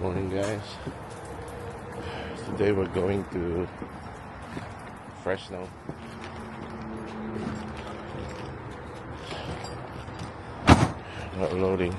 Morning, guys. Today we're going to Fresno. Not loading.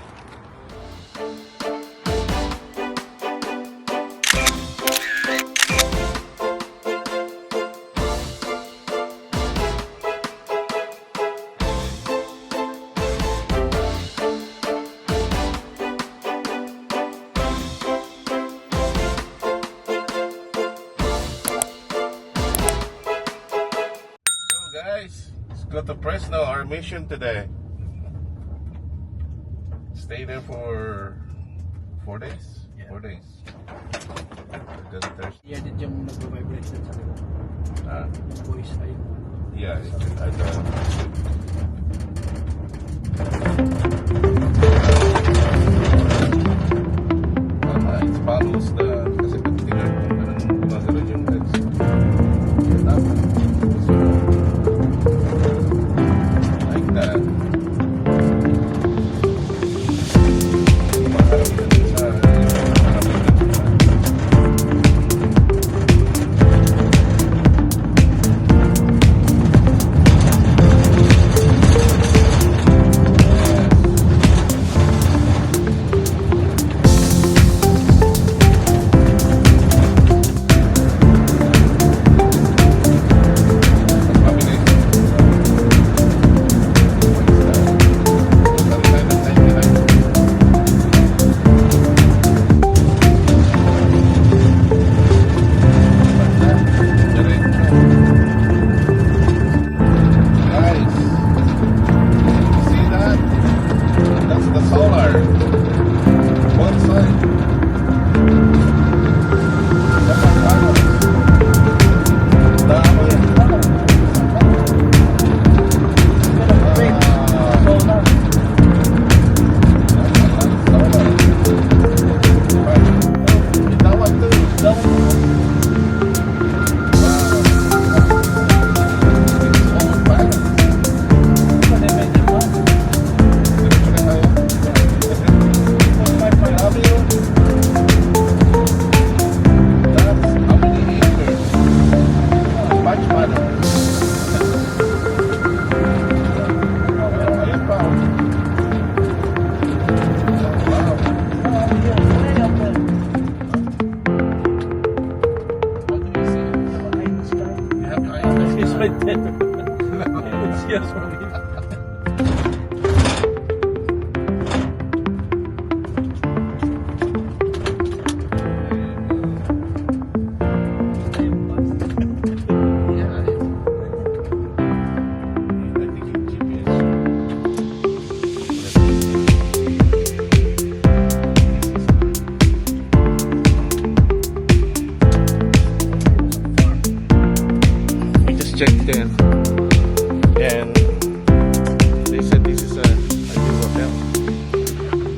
Guys, let's go to Fresno. Our mission today. Stay there for 4 days. Yeah. 4 days. Because there's Yeah, did yung nag-vibrate sa likod. Voice ay. yeah, it follows the kasi pag tingnan mo parang gumagalaw yung legs. Tama. So, like that. Maharap na din sa checked in, and they said this is a new hotel,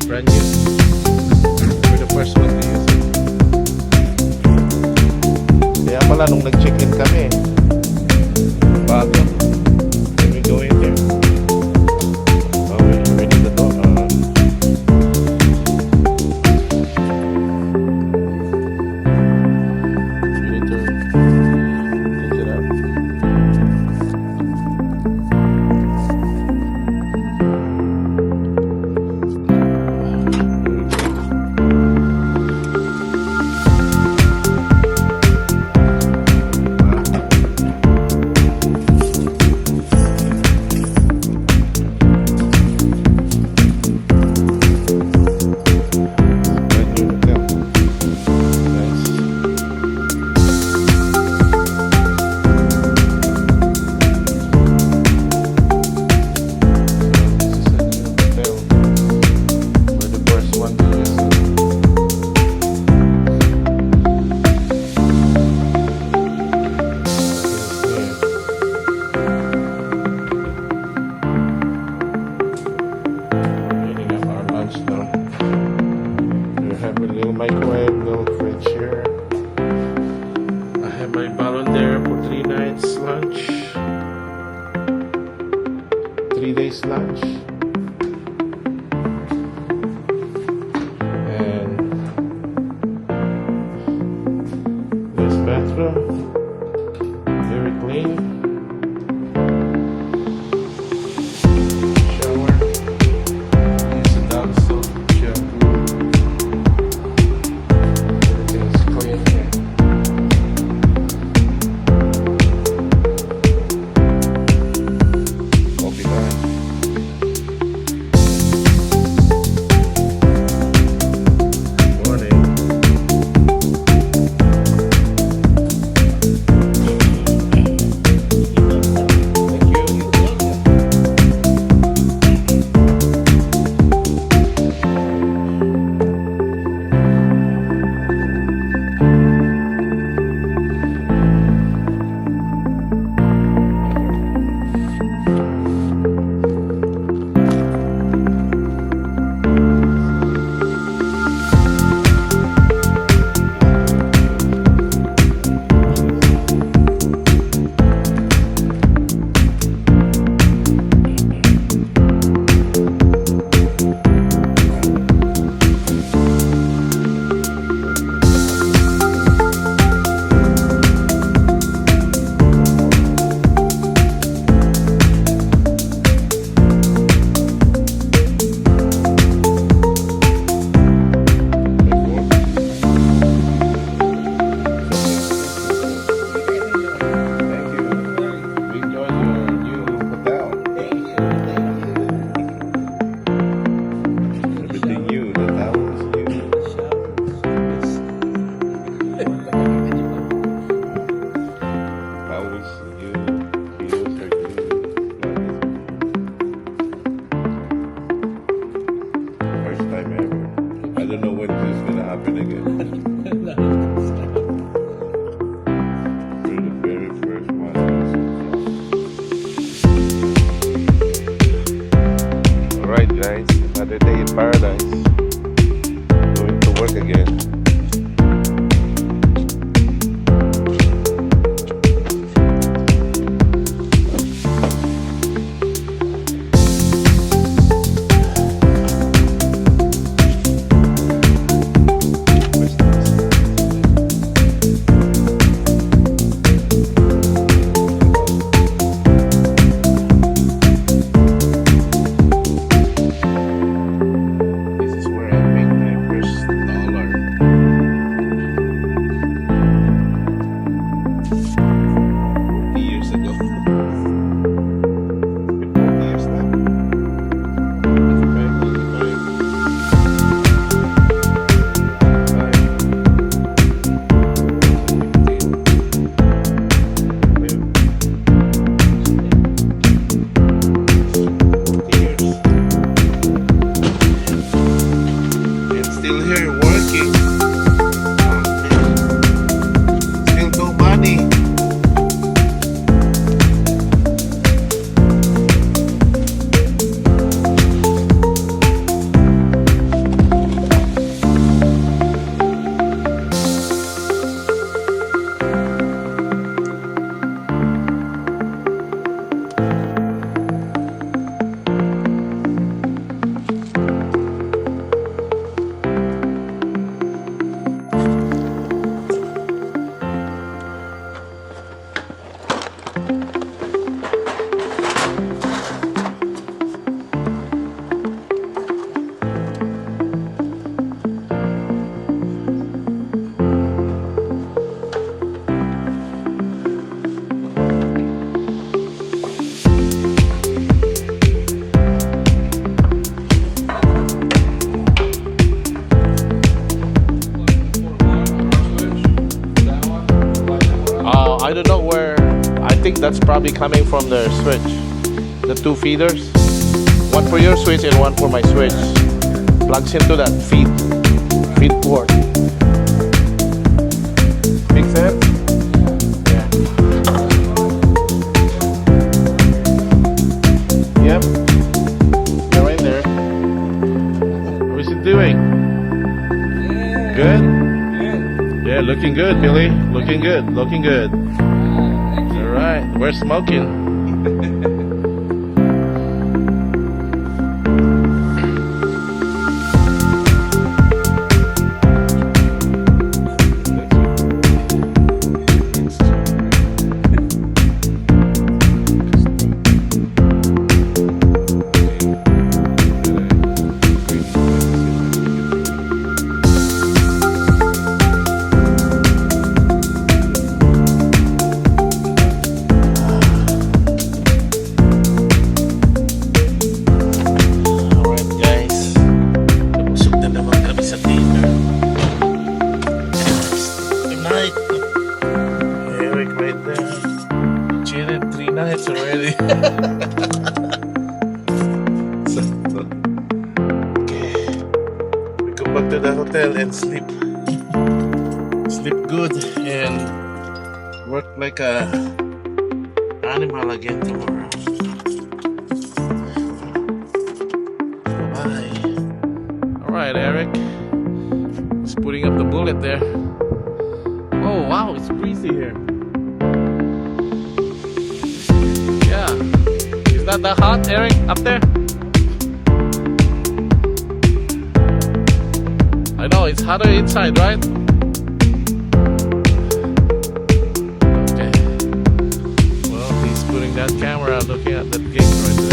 brand new. We're the first one to use it. Kaya pala nung nag-check-in kami, bago. Can we go in there? Oh, we need the door. We need to take it out. Microwave, little fridge here. I have my balloon there for 3 nights lunch, 3 days lunch, and photo. Very clean. Shower. Use the dog soap, shampoo. Everything's clean here. Hope you done. Morning. Alright guys, another day in paradise. Going to work again. Still here working. Still no money. I don't know where. I think that's probably coming from the switch. The two feeders. One for your switch and one for my switch. Plugs into that feed port. Make sense? Yeah. Yep. You're right there. What's it doing? Good? Yeah, looking good, Billy. Looking good. Looking good. All right, we're smoking. hours already. Okay, we go back to the hotel and sleep good and work like a animal again tomorrow. Bye. All right, Eric. He's putting up the bullet there. Oh wow, it's breezy here. Yeah, is that hot, Eric, up there? I know it's hotter inside, right? Okay. Well, he's putting that camera looking at that gate right there.